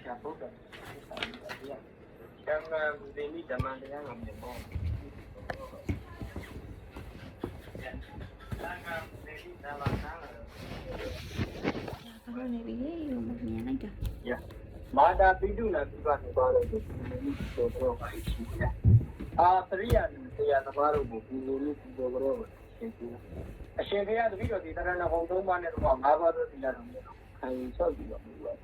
Siapa bukan? Jangan ini zaman yang ngambil bom. Jangan ini dalam tangan. Kalau nih dia umurnya aja. Ya. Mada pidu na bukan baru ini dobro ya. Terian saya baru ini dobro. Asyik ya video di tanah Hongkong mana rumah baru di dalam. Kayu juga buat.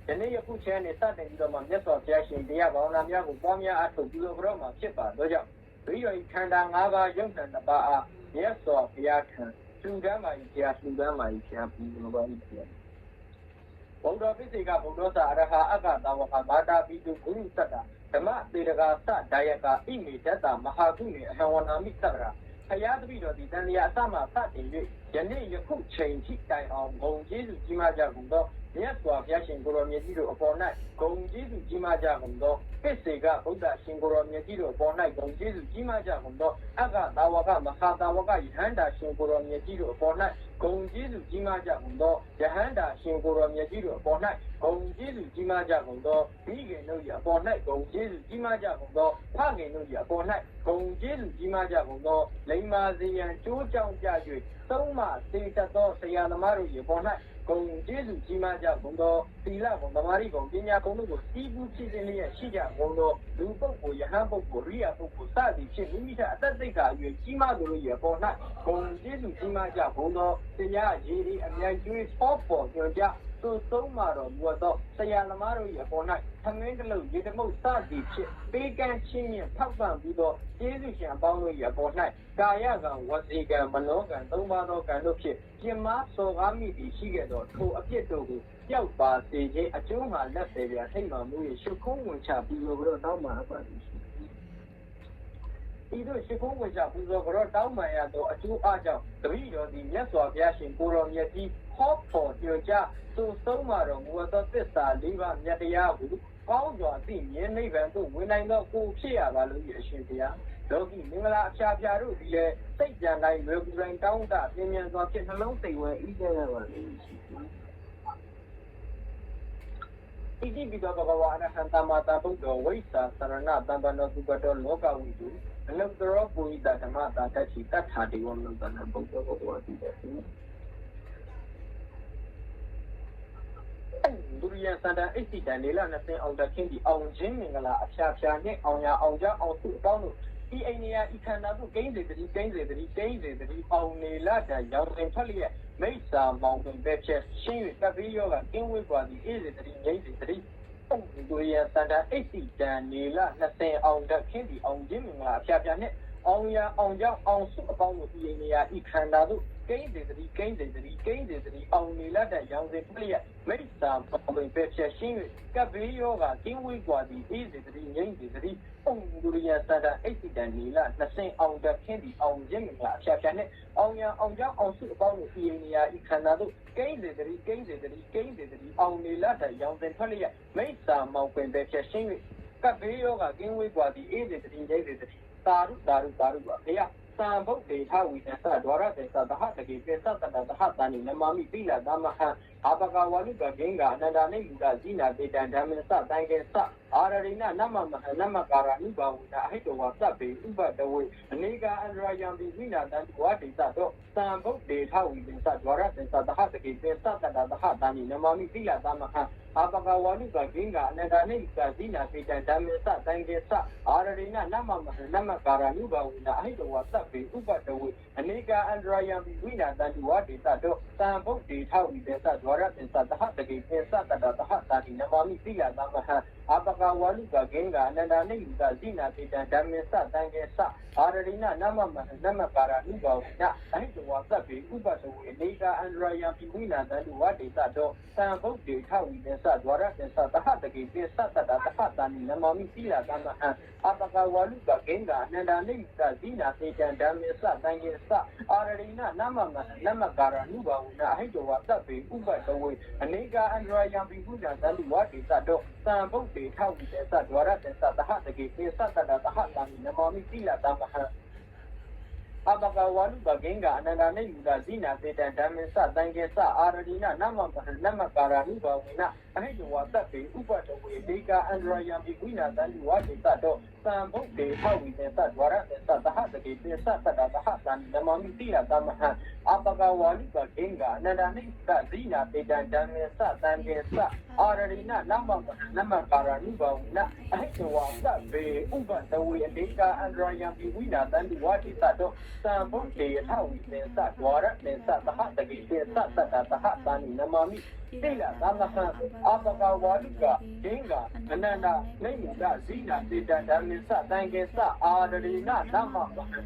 Jadi ya punya ni saat ini kita mampu sosialisasi dia bawa namanya upamanya atau dulu berapa siapa doja. Video ikan dan apa yang dan apa ya sosialisasi sudah mai siapa belum mai. Bodoh fisika bodoh sahara agak tahu mada bidu guru sada. Tema tidak sah daya ka ini jasa mahaguni hewan amik sabra. Hayat video di dan dia sama saat ini. Jadi ya ku cenci daya om Yesus jima jagundo. Niat tua dia singkuro menjadi oponai. Yesus jima jagundo. Fisika bodoh singkuro menjadi oponai. Yesus jima jagundo. Agak tahu ka mahatawa ka ihanda singkuro menjadi oponai. Yesus jima jagundo. Ihanda singkuro menjadi oponai. Yesus jima jagundo. Bikin nuja oponai. Yesus jima jagundo. Pakai nuja oponai. Yesus jima jagundo. Lima zian cucang jajui. Semua tidak tahu saya nama rujuk oponai. Yesus jima jagundo. Sila mari kongnya konggu sibu sini sijak kongdo. Lupa yahan pokok ria pokok sadi sini bisa tapi kalau jima dulu ya oponai. Yesus jima jagundo. Saya jadi ambil juis opo kerja. So maro buat saya nama rujuk oponai. Tangan kalau jadi mau sadi pegang sini papan budo. Yesus yang bangun ya oponai. Kaya kan wasikan menokan maro kan lupa. Jema so kami di sini tu apa tu要把这些中华那这边黑马木也是空文下比如说到马吧一度是空文下比如说到马呀都就按照对着的面所表现过了也是好跑就家都手马了我到这三里吧面的呀我高着地面那边都为那个股票吧都也是这样老弟你们啦下片肉的再讲来外国人高大面面说变成老对问一点了Ini juga bawa anak hantar mata pun gawaisa sarana tanpa nasu pada loka itu. Dalam terus bui tak mata tak cita hati orang tanpa pun bawa tidak. Durian sada isi dan nila nasi orang kini orang jenis ngala asya ni orang tu tahu. Ini ya ikan itu geng dari orang nila dah yang rental没啥毛病，别些新语特别有个因为关的一直的一直的，对呀，现在一时间你了，那些昂的肯定昂人民啦，偏偏呢，昂呀昂家昂数帮我的人呀，一看到都跟着的，昂你了的样子不了，没啥毛病，别些新语特别有个因为关的一直的一直的。对呀，现在一时间你了，那些昂的肯定昂人民啦，偏偏呢。昂呀昂家昂数帮我的人呀，一看到都跟着的，昂你了的样子不了，没啥毛病，别些新语。个别有个因为关的一直的，大陆吧，哎呀，三步对他为啥多少在啥子哈？这个别啥子哈？但你那妈咪对了，咱们看，阿巴卡瓦鲁个人家，那那个济南被咱们啥单个啥？阿拉人那么嘎拉你把我那还多话啥被五百多位，那个按照样的为那咱我对啥都三步对他为啥多少在啥子哈？这个别啥子哈？但你那妈咪对了，咱们看。阿巴卡瓦鲁个人家，那个济南被咱们啥单个啥？阿拉人那么嘎拉你把我那还多话啥被五百多位，那个按照样的为那咱我对啥都三步对他为啥多少在啥子哈？这个别啥子哈？但你那妈咪对了，咱们看。阿巴卡瓦鲁个人家，那个济南被咱们啥单个啥？阿拉人那么嘎拉你把我那还多话啥被五百多位，那个按照样的为那咱我对啥都三步对他为啥？多少在啥子哈？这个别啥子哈？但你那妈咪对了，咱们看阿巴卡瓦鲁个人家，那个济南被咱们啥单个啥？阿拉人那么嘎拉你把我那还多话啥被五百多位，那个按照样的为那咱我对啥都三步对他为啥？多少在啥子哈？这个别啥子哈？但你那妈咪对了，咱们看。အပကဝါလူပဂင်ကအနန္တနေမူတာဇိနာသေတံဓမ္မစတန်ကေစအာရဒီနာနမပဟနမကာရာနုဘဝိနာအဟိတဝသတ္တိဥပတဝေဒေကအန္တရာယံပိဝိနာတန်ဝါတိတတောသံဘုတ်တေဟဝိတေသဒ္ဝရတေသသဟတကေပိသတ္တတသဟသံဓမ္မမိတိယသမဟံအပကဝါလူပဂင်ကအနန္တနေမူတာဇိနာသေတံဓမ္မစတန်ကေစအာရဒီနာနမပဟနမကာရာနုဘဝိနာအဟိတဝသတ္တိဥပတဝေဒေကအန္တရာယံပိဝိနာတန်ဝါတိတတောသံဘုတ်တေဟဝိတေသဒ္ဝရတေသသဟတကေပိသတ္တတသဟသံဓမ္မမိတိလသမဟံအပကဝါလူကဒင်းကအနန္တနေမူတာဇိနာသေတံဓမ္မစတန်ကေစအာရဒီနာနမ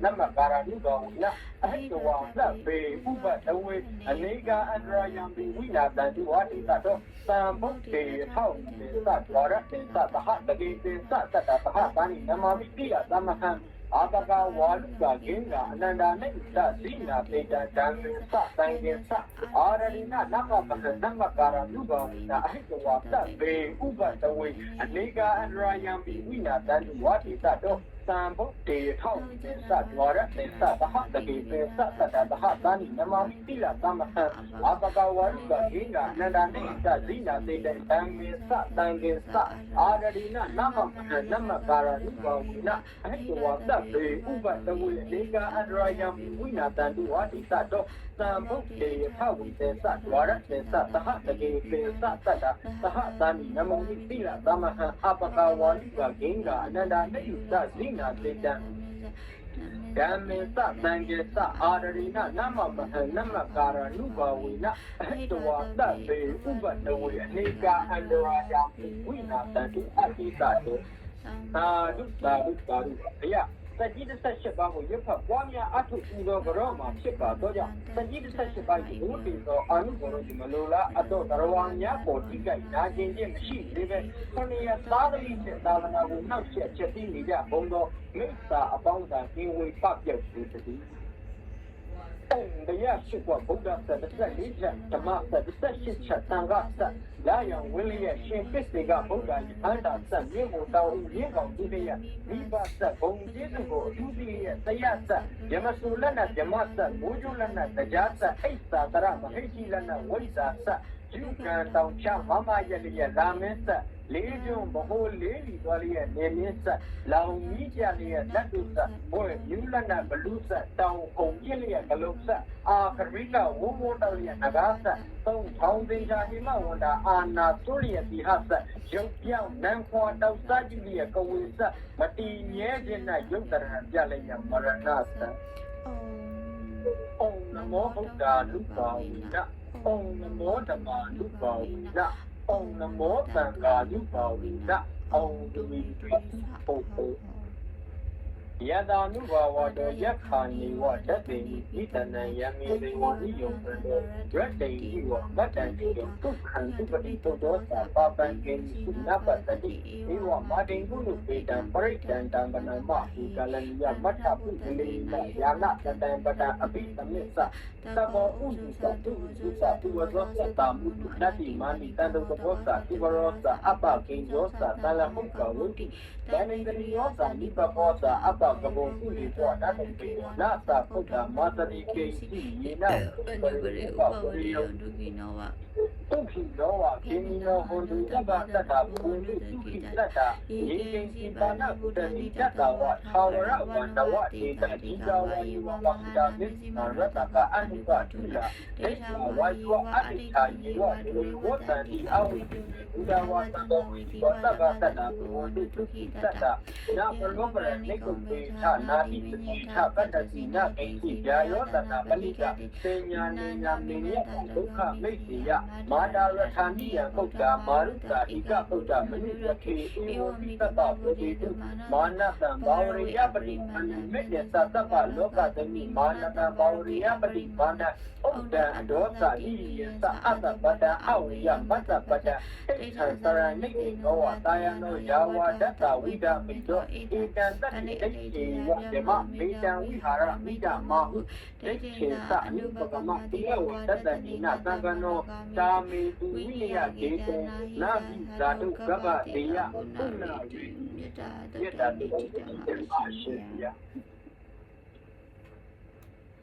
နမကာရဏုဘောနအဟိတဝါသဗေဥပတဝေအနေကအန္တရာယံပိဝိနာတံတိဝါတိတတောသံဘုတ်တေထောက်တေသဒ္ဝရတေသသဟတကေတေသတတသဟသံဓမ္မမိတိလသမဟံအပကဝါလူကဂင်ကအနန္တနေတဇိနာပေတံဓမ္မစတန်ကေစအာရဏိနနမပဟနမကာရနုဘောနာအဟိတဝါသဗေဥပတဝေအနေကအန္တရာယံပိဝိနာတံဝါတိတတောသံဘုတ်တေထောက်တေသဒ္ဝရတေသသဟတကေပေသတတသဟသံဓမ္မမိတိလသမဟံအပကဝါလူကဂင်ကအနန္တနေတဇိနာပေတံဓမ္မစတန်ကေစအာရဏိနနမပဟနမကာရနုဘောနာအဟိတဝါသဗေဥပတဝေဒေကအန္တရာယံပိဝိနာတံဝါတိတတောသံဘုတ်တေထဝိတေသဒ္ဝရတေသသဟတကေပေသတတသဟသံနမမိတိလသမဟံအပကဝါလူကဂင်ကအနန္တနေတဇိနာသေတံဓမ္မေသတံကေသအာရရိနနမပဟနမကာရနုဘဝိနအဟိတဝါသဗေဥပတဝေအနေကအန္တရာယံပိဝိနာတံအဟိတတောသာဓုသာဓုသာဓုဘယစကြီး18ပါးကိုရွတ်ဖတ်ပွားများအထုပူသောကြောမှာဖြစ်ပါတော့ကြောင့်စကြီး18ပါးကိုဘုရားသောအာနုဘောလို့ဒီမလိုလားအတော့တော်ဝါများပေါ်တိကျနာကျင်ခြင်းမရှိသေးပဲခொနည်းသာသမီစေသာသနာကိုနောက်ဆက်ချက်ပြီးနေကြဘုံသောမိစ္ဆာအပေါင်းသာကျင်းဝေပပြောက်စေတည်းတရားရှိကဘုရားသတ္တလေးချက်ဓမ္မသတ္တရှိချက်သံဃာသလာယံဝိလျရှင်ပစ္စေကဘုရားယဟန္တာသမြေကိုတောင်းရင်းကောင်ဒီတရမိဘသဘုံကျေးဇူးကိုအထူးကြီးရဲ့တရားသယမဆုလနဲ့ဓမ္မသဘိုးကျလနဲ့တရားသအိစ္ဆာတရမဟိကြီးလနဲ့ဝိဇ္ဇာသယူကံတောင်ချမမရလျက်လာမင်းသလေးကျွန်းဘဟိုလေးလီသွားလျက်နေမင်းသလောင်ကြီးကြလျက်လက်တုသဘွဲမြူလနဲ့ဘလူသတောင်ဟုံပြည့်လျက်ကလုံးသအာခရိကဝုံဝတော်လျက်နဂါသသုံးထောင်သင်္ချာဟိမဝန္တာအာနာသွလျက်ဒီဟသရုပ်ပြောင်းနံခွာတောက်စားကြည့်လျက်ကဝေသမတီမြဲခြင်းနဲ့ရုပ်တရံပြလျက်မရဏသဩနမောဗုဒ္ဓလူပါဝိနဩနမောဓမ္မာလူပါဝိနဩနမောသံဃာလူပါဝိနဩဒုဝိပိပုပ္ပေယတ ानु ဘာဝတောယက္ခာနိဝဓတ္တိဣတနံယမေသေဝနိယုံပတောရတ္တိဝဗတ္တံတိဒုက္ခံသုပတိသုတောသပါပံကေနိနပတ္တိဧဝမာတိကုလုပေတံပရိတံတံပနမဟုကလနိယမတ္ထပုဂလေနယာနတတံပတံအပိသမစ္ဆသဘောဥဒုသတုသုသတုဝသောသတ္တမုဒ္ဒနတိမာနိတံတုဘောသတိဝရောသအပကိဉ္ဇောသတလဟုကဝုတိတဏိန္ဒရိယောသနိပဘောသအပကဘောကုလေသောနတတိနာသဗုဒ္ဓမာတတိကေစီယေနပရိပဝရိယောဒုက္ခိနောဝဒုက္ခိနောဝခေမိနောဟောတုသဗ္ဗတတ္တဘုံတုဒုက္ခိတတ္တယေကိစီပါဏဗုဒ္ဓနိတတ္တဝသာဝရဝန္တဝတေတတိကဝယေဝဝန္တာမိစ္ဆာရတကအနုပတုလာဒိဋ္ဌာဝါယောအတ္တိထာယေဝတေဝတ္တံတိအဝိတိဘုဒ္ဓဝါသံဃောဝိတိဝတ္တဗတတ္တဘုံတုဒုက္ခိတတ္တနာပရောပရနိကုပေသနာတိပတိထပတ္တတိနအိတိဗျာယောတနာပလိကသေညာနေညာမေယဒုက္ခမိတ်စီယမာတာရထာနိယပုဒ္ဓမာရုတာဣကပုဒ္ဓမနုယခေဧဝပိတတပုတိတုမာနတံဘာဝရိယပတိအနမေယသတ္တပလောကသမိမာနတံဘာဝရိယပတိမာနဥဒ္ဒံအဒောသနိယသအတ္တပတ္တအဝိယမတ္တပတ္တဣဋ္ဌံသရဏိကေနောဝတာယနောယာဝဒတ္တဝိဒမိတောဧတံတတ္တိဒိဋ္ဌိဝဓမ္မမေတံဝိဟာရမိဒမာဟုဒိဋ္ဌိသအနုပကမတိယဝတတ္တနိနသံဃနောသာမေတုဝိနယဒေတေနာဘိဇာတုကဗ္ဗဒေယပုဏ္ဏဝိယတတိတိအာရှိယ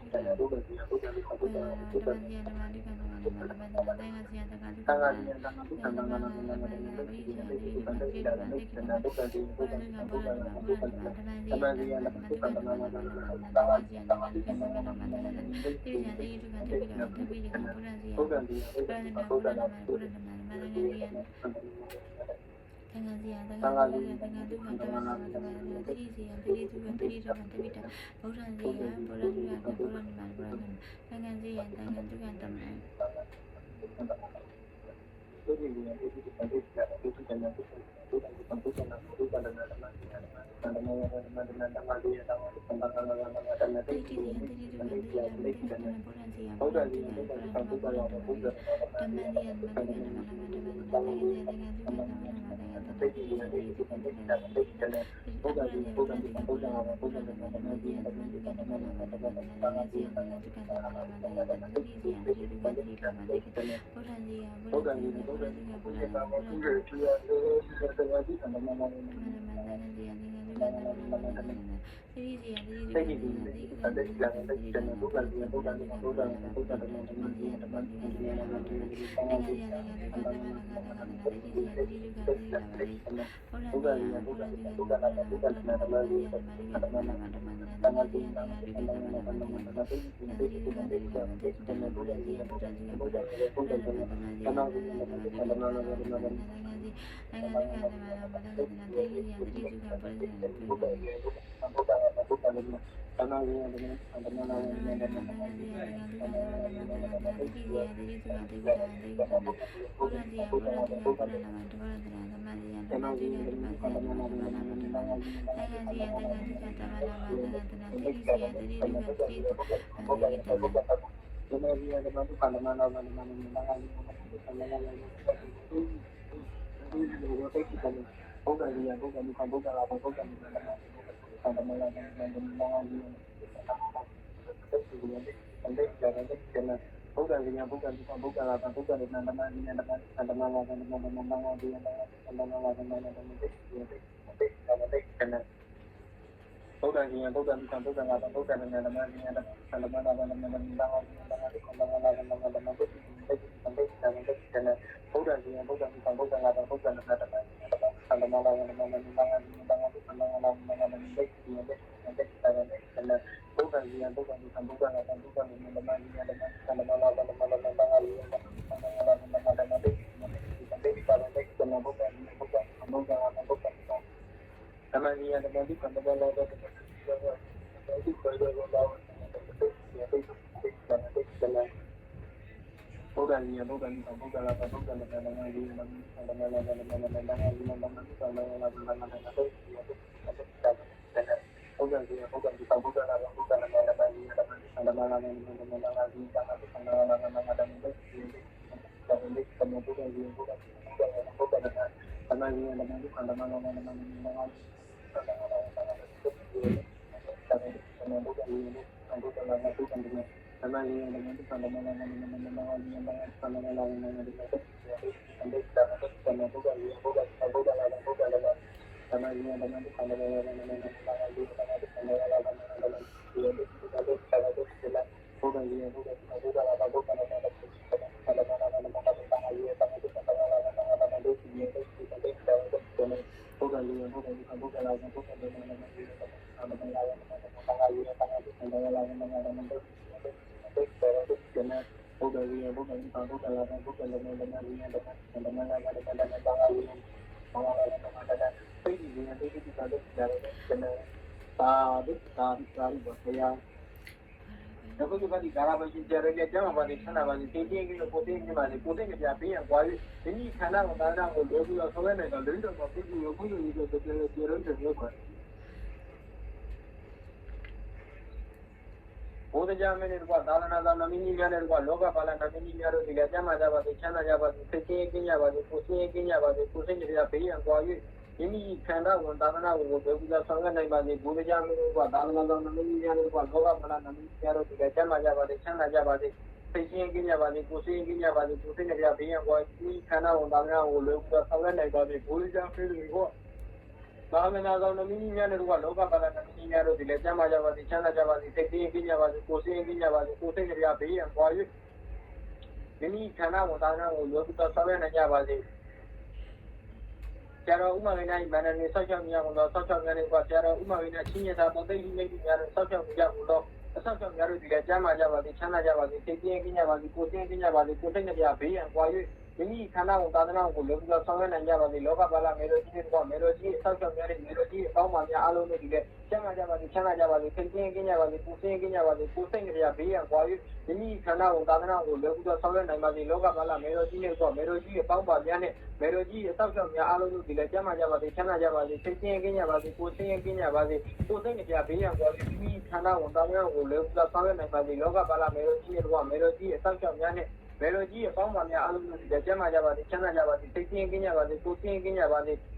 Thank you.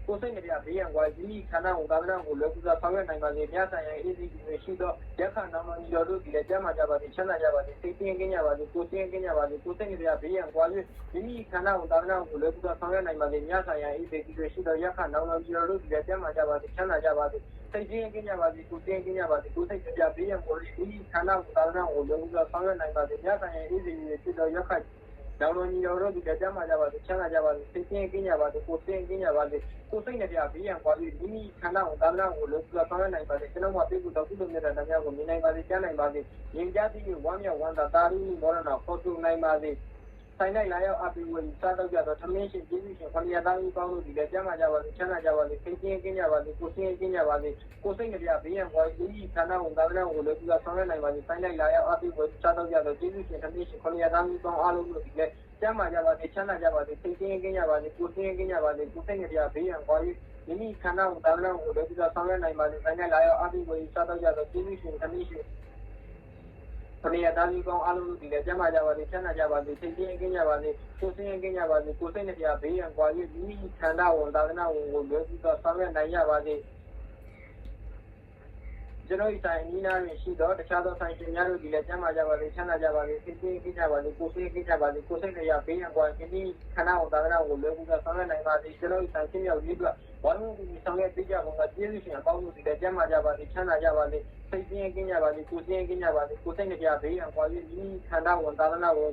မ ကိုစိတ်နဲ့ပြဘေးရန်ကွာဒီခန္ဓာကိုသာသနာကိုလွယ်ကူစွာဆောင်ရွက်နိုင်ပါစေမြတ်ဆိုင်ရာအေးစီတွေရှိသောရက်ခဏနောင်ညီတော်တို့ဒီလည်းကျမ်းမာကြပါစေချမ်းသာကြပါစေစိတ်ပြင်းကင်းကြပါစေကိုယ်စင်းကင်းကြပါစေကိုစိတ်နဲ့ပြဘေးရန်ကွာ၍မိခန္ဓာကိုသာသနာကိုလွယ်ကူစွာဆောင်ရွက်နိုင်ပါစေမြတ်ဆိုင်ရာအေးစီတွေရှိသောရက်ခဏနောင်ညီတော်တို့ဒီလည်းကျမ်းမာကြပါစေချမ်းသာကြပါစေစိတ်ပြင်းကင်းကြပါစေကိုယ်စင်းကင်းကြပါစေကိုစိတ်ပြဘေးရန်ကိုမိခန္ဓာကိုသာသနာကိုလွယ်ကူစွာဆောင်ရွက်နိုင်ပါစေမြတ်ဆိုင်ရာအေးစီတွေရှိသောရက်ခဏနောင်ညီတော်တို့ဒီလည်းကျမ်းမာကြပါစေချမ်းသာကြပါစေစိတ်ပြင်းကင်းကြပါစေကိုယ်စင်းကင်းကြပါစေကိုစိတ်နဲ့ပြဘေးရန်ကွာ၍မိခန္ဓာကိုသာသနာကိုလွယ်ကူစွာဆောင်ရွက်နိုင်ပါစေကျွန်တော်မှာပြေဖို့တော့ကုသိုလ်မြတ်တာများကိုမြင်နိုင်ပါစေကြားနိုင်ပါစေမြင်ကြသိ၍ဝမ်းမြောက်ဝမ်းသာတာရုဏီမောရဏခေါ်ထုတ်နိုင်ပါစေဆိုင်၌လာရောက်အပိဝေစားတော့ကြတော့သမင်းရှင်ကျေးဇူးရှင်ခဏရသားဦးကောင်းလို့ဒီလည်းကျမ်းမာကြပါစေချမ်းသာကြပါစေစိတ်ပြင်းကင်းကြပါစေကိုယ်စင်းကင်းကြပါစေကိုစိတ်နဲ့ပြဘေးရန်ကွာ၍မိခန္ဓာကိုသာသနာကိုလွယ်ကူစွာဆောင်ရွက်နိုင်ပါစေဆိုင်၌လာရောက်အပိဝေစားတော့ကြတော့ကျေးဇူးရှင်သမင်းရှင်ခဏရသားဦးကောင်းအားလုံးလို့ဒီလည်းကျမ်းမာကြပါစေချမ်းသာကြပါစေစိတ်ပြင်းကင်းကြပါစေကိုယ်စင်းကင်းကြပါစေကိုယ်စိတ်နဲ့ပြဘေးရန်ကွာ၍မိခန္ဓာကိုသာသနာကိုလွယ်ကူစွာဆောင်ရွက်နိုင်ပါစေဆိုင်၌လာရောက်အပိဝေစားတော့ကြတော့ကျေးဇူးရှင်သမင်းရှင်ခဏရသားဦးကောင်းအားလုံးလို့ဒီလည်းကျမ်းမာကြပါစေချမ်းသာကြပါစေစိတ်ပြင်းကင်းကြပါစေကိုယ်စင်းကင်းကြပါစေကိုယ်စိတ်နဲ့ပြဘေးရန်ကွာ၍မိခန္ဓာကိုသာသနာကိုလွယ်ကူစွာဆောင်ရွက်နိုင်ကြပါစေကျွန်တော်ဤဆိုင်နီးနားတွင်ရှိသောတခြားသောဆိုင်ရှင်များတို့ဒီလည်းကျမ်းမာကြပါစေချမ်းသာကြပါစေစိတ်ပြင်းကင်းကြပါစေကိုယ်စင်းကင်းကြပါစေကိုယ်စိတ်နဲ့ပြဘေးရန်ကွာမိခန္ဓာကိုသာသနာကိုလွယ်ကူစွာဆောင်ရွက်နိုင်ပါစေကျွန်တော်ဤဆိုင်ချင်းမြောက်ရေးအတွက်ဝိုင်းဝန်းပြီးဆောင်ရွက်ပေးကြကုန်သောကျေးဇူးရှင်အပေါင်းတို့ဒီလည်းကျမ်းမာကြပါစေချမ်းသာကြပါစေစိတ်ပြင်းကင်းကြပါစေကိုယ်စင်းကင်းကြပါစေကိုယ်စိတ်နဲ့ပြဘေးရန်ကွာ၍မိခန္ဓာကိုသာသနာကို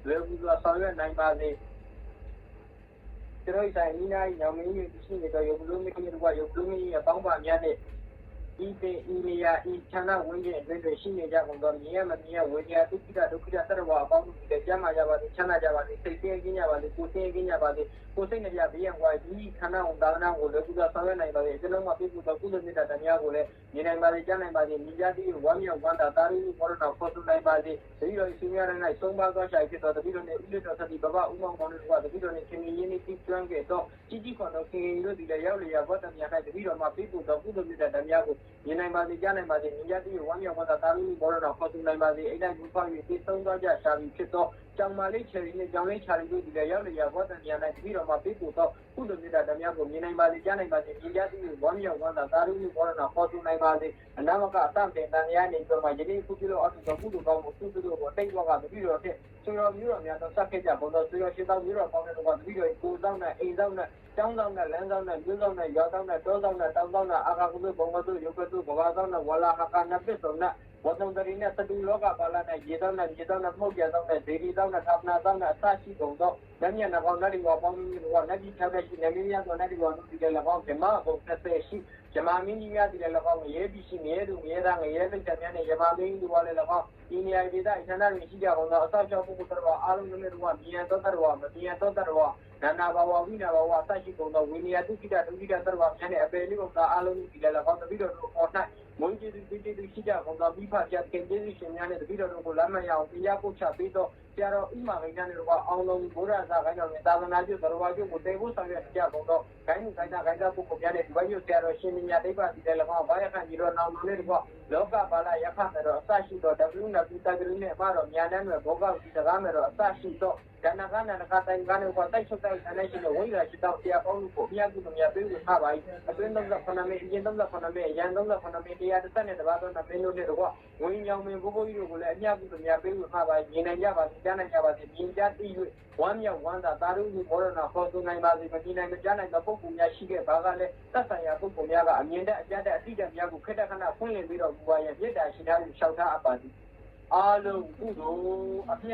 လွယ်ကူစွာဆောင်ရွက်နိုင်ပါစေကျွန်တော်ဤဆိုင်နီးနားညောင်မင်းကြီးရှိနေသောရုပ်လုံးမင်းတို့ကရုပ်လုံးမင်းရဲ့ပေါင်းပါများနဲ့ဤပင်ဤနေရာဤဌာနဝင်းကျင်အတွင်းတွင်ရှိနေကြကုန်သောမြင်ရမမြင်ရဝိညာဉ်ဒုက္ခိတဒုက္ခိတသတ္တဝါအပေါင်းတို့လည်းကျမ်းမာကြပါစေချမ်းသာကြပါစေစိတ်ပြင်းကင်းကြပါစေကိုယ်စင်းကင်းကြပါစေကိုယ်စိတ်နှပြဘေးရန်ကွာဒီခန္ဓာကိုသာသနာကိုလွယ်ကူစွာဆောင်ရွက်နိုင်ပါစေကျွန်တော်မှာပြည့်စုံသောကုသိုလ်မြတ်တာများကိုလည်းမြင်နိုင်ပါစေကြားနိုင်ပါစေမြင်ကြသိဝမ်းမြောက်ဝမ်းသာတာရုဏီမောရဏခေါ်ထုတ်နိုင်ပါစေတတိယရှင်များတိုင်း၌သုံးပါးသောရှာဖြစ်သောတတိယနှင့်ဥလိတော်သတိဘဝဥမောင်ကောင်းတို့ကတတိယနှင့်ခင်မင်းရင်းနှင့်ကျွမ်းခဲ့သောကြီးကြီးခွန်သောခင်ရင်တို့သည်လည်းရောက်လျာဘောတမြတ်၌တတိယမှာပြည့်စုံသောကုသိုလ်မြတ်တာများကိုမြင်နိုင်ပါစေကြားနိုင်ပါစေမြင်ကြသိဝမ်းမြောက်ဝမ်းသာတာရုဏီမောရဏခေါ်ထုတ်နိုင်ပါစေအဲ့တိုင်းဘုရား၍သိသုံးသွားကြရှာပြီးဖြစ်သောကြောင်မာလေးချယ်ရီနဲ့ကြောင်လေးချာရီတို့ဒီလည်းရောက်လျာဘောတမြတ်၌တတိယမှာပြည့်စုံသောကုသိုလ်မြတ်တာများကိုမြင်နိုင်ပါစေကြားနိုင်ပါစေမြင်ကြသိဝမ်းမြောက်ဝမ်းသာတာရုဏီမောရဏခေါ်ထုတ်နိုင်ပါစေအနာမကအတံတင်တန်ရာနေပြီးမှယနေ့ခုပြုလို့အထုသောကုသိုလ်ကောင်းကိုသူတို့ကိုတိတ်ဝါကတတိယတော်ဖြင့်ဆွေတော်မျိုးတော်များသောစက်ခဲ့ကြဘုံတော်ဆွေတော်ရှင်တော်မျိုးတော်ကောင်းတဲ့တော်ကတတိယကိုယ်ဆောင်နဲ့အိမ်ဆောင်နဲ့ကျောင်းဆောင်နဲ့လမ်းဆောင်နဲ့မြို့ဆောင်နဲ့ရွာဆောင်နဲ့တောဆောင်နဲ့တောင်ဆောင်နဲ့အာဃာကုသိုလ်ဘုံမသုရုပ်ကတုဘဝဆောင်နဲ့ဝလာဟကနပစ္စုံနဲ့ဝတ္တံတရီနဲ့တတူလောကပါဠနဲ့ရေဆောင်နဲ့မြေဆောင်နဲ့မှုတ်ပြဆောင်နဲ့ဒေဒီဆောင်နဲ့သာပနာဆောင်နဲ့အစရှိကုန်သောလက်မြတ်နှောင်းနတ်ဒီဝပေါင်းမျိုးတော်နတ်ကြီး၆ရှိနေမင်းများသောနတ်ဒီဝနုဒီလည်း၎င်းဓမ္မဘုံ30ရှိဇမာမင်းကြီးများဒီလည်း၎င်းရဲပြီးရှိနေသူမြဲသားငရဲသိတဲ့များနဲ့ဇမာမင်းကြီးတို့လည်း၎င်းဒီနေရာဒေသအချမ်းသာတွေရှိကြကုန်သောအဆောက်အအုံပုဂ္ဂိုလ်တော်အားလုံးတို့ကမြင်သောတတော်မမြင်သောတတော်နာနာဘဝဝိနာဘဝအစရှိကုန်သောဝိနည်းဒုက္ခိတဒုက္ခိတတတော်များနဲ့အပေလေးကုန်သောအားလုံးဒီလည်း၎င်းတပိတော်တို့ပေါ်၌မွန်ကြီးသူပိတိသူရှိကြကုန်သောမိဖပြတ်ခင်ကျေးဇူးရှင်များနဲ့တပိတော်တို့ကိုလမ်းမရအောင်တရားပို့ချပေးသောဆရာတော်ဥမာဂိဏနဲ့တို့ကအောင်လုံးဘုရားစာခိုင်းတော်နဲ့သာသနာပြုတော်ဝါပြုကိုတေဖို့ဆောင်ရွက်ကြကုန်သောဂိုင်းမှုဂိုင်းတာဂိုင်းတာပုဂ္ဂိုလ်များနဲ့ဒီဘက်မြို့ဆရာတော်ရှင်မြတ်ဒိဗ္ဗဒီလည်း၎င်းဘာယခံကြီးတော်နောင်တော်လေးတို့ကလောကပါဠယခမေတော်အစရှိသော W နဲ့ပိတကလေးနဲ့အမတော်ညာတန်းတွေဘောကောက်ဒီစကားမေတော်အစရှိသောကဏ္ဍကနကတိုင်ကနေကတိုက်ချုပ်တိုက်ဆန်းရှိတဲ့ဝိရာရှိတော်ဆရာပေါင်းကိုအမြတ်ကုသမြတ်ပေးဝထားပါ၏အတွင်း39မိအရင်39မိအရန်39မိတရားတစ်သက်နဲ့တပါးသောနမင်းတို့နဲ့တော့ဝင်းညောင်မင်းဘိုးဘိုးကြီးတို့ကိုလည်းအမြတ်ကုသမြတ်ပေးဝထားပါမြင်နိုင်ကြပါစေကြားနိုင်ကြပါစေမြင်ကြသိ၍ဝမ်းမြောက်ဝမ်းသာတာရုဏီမောရဏခေါ်ဆိုနိုင်ပါစေမမြင်နိုင်မကြားနိုင်သောပုဂ္ဂိုလ်များရှိခဲ့ပါကလည်းသက်ဆိုင်ရာပုဂ္ဂိုလ်များကအမြင်တဲ့အကြတဲ့အတိတ်များကိုခေတ္တခဏဖွင့်လင်းပြီးတော့ဘုရားရဲ့မေတ္တာရှိထားပြီးလျှောက်ထားအပ်ပါသည်အားလုံးကုသိုလ်အမ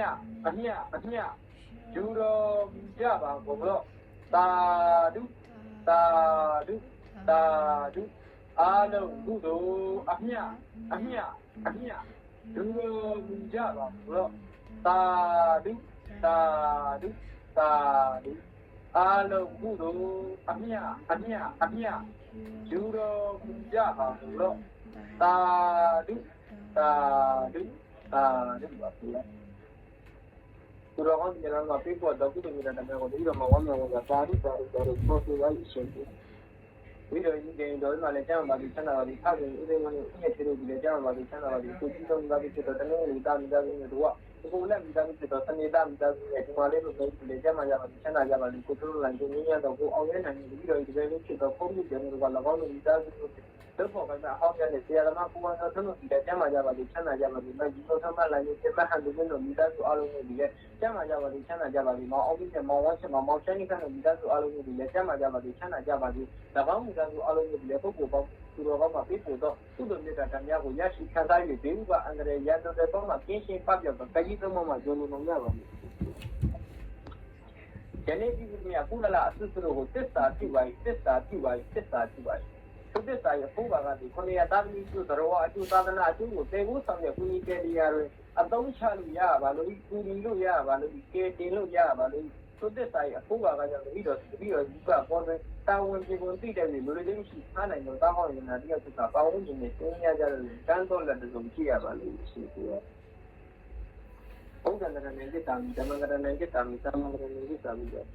ြယူတော်မူကြပါကုန်လို့သာဓုသာဓုသာဓုအားလုံးကုသိုလ်အမြယူတော်မူကြပါကုန်လို့သာဓုသာဓုသာဓုအားလုံးကုသိုလ်အမြယူတော်မူကြပါကုန်လို့သာဓုသာဓုသာဓုပါဘုရားသူတော်ကောင်းတွေလည်းပြေပေါ်တော့ကုသိုလ်မြတ်တဲ့ကိုဒီတော့မှဝမ်းမြောက်ဝမ်းသာတာဓုပေါ်ဆိုရည်ရှင်တယ်ဝိတော်ကြီးတဲ့တော်မှလည်းကျောင်းပါပြီးဆန္ဒပါပြီးခါပြီးဥဒိမနဲ့ဥယျာဉ်သေးလို့ဒီလည်းကျောင်းပါပြီးဆန္ဒပါပြီးကိုကြီးဆုံးသားပြီးဖြစ်တော့တနေ့လေးတာမိသားစုတွေတို့က ကိုလည်းမိသားစုဖြစ်တော့စနေတာမိသားစုရဲ့ဒီမှာလေးလို့ပြောပြီးလေကျမရပါဘူးချမ်းသာကြပါလိမ့်ကိုတို့လိုင်းကိုမြင်ရတော့ကိုအောင်ရနိုင်ပြီးတော့ဒီလိုလေးဖြစ်တော့ပုံပြတယ်လို့က၎င်းတို့မိသားစုတို့ပေါ်ကဟောင်းရတဲ့ဆရာသမားကိုဝန်တော်တို့ဒီကျမရပါလိမ့်ချမ်းသာကြပါလိမ့်မကြီးတို့သမ်းမလိုင်းရဲ့ပြတ်ဟန်တို့တို့မိသားစုအားလုံးကိုဒီလေကျမရပါလိမ့်ချမ်းသာကြပါလိမ့်မောင်အောင်ပြီးတဲ့မောင်ဝမ်းချင်မောင်ချမ်းနိကနေမိသားစုအားလုံးကိုဒီလေကျမရပါလိမ့်ချမ်းသာကြပါလိမ့်၎င်းမိသားစုအားလုံးကိုဒီလေပုဂ္ဂိုလ်ပေါင်းသူတော်ကောင်းမှာပြည့်စုံတော့သူ့လိုမြတ်တာများကိုရရှိခံစားရတဲ့ဘေးဥပါအန္တရာယ်ရတော့တဲ့ပေါင်းမှာကင်းရှင်းပပျောက်တော့တကြီးသုံးမှာဂျုံလုံးလုံးရပါမယ်။ယနေ့ဒီကနေ့ကုလလာအစစ်စလို့ကိုသစ္စာပြုပါသစ္စာပြုပါသစ္စာပြုပါသူသစ္စာရဲ့ပုံပါကဒီခொနည်းသာသမီကျိုးတော်အကျိုးသာသနာအကျိုးကိုတေဖို့ဆောင်ရကုနီကဲရီယာတွေအသုံးချလို့ရပါလို့ကုနီလို့ရပါလို့ကဲတင်လို့ရပါလို့သူသစ္စာရဲ့ပုံပါကကြောင့်ပြီးတော့ဒီကပေါ်တဲ့တာဝန်ပြေကုန်သိတဲ့လူတွေလည်းရှိထားနိုင်တော့တောင်းဟောင်းနေတာဒီကသစ္စာပေါင်းဝင်နေသင်ရကြတယ်တန်းတော့လက်တုံကြည့်ရပါလို့ရှိသေးတယ်ဘုရားကလည်းနေကြတာဓမ္မကလည်းနေကြတာသမ္မာကလည်းနေကြတာပြီးတော့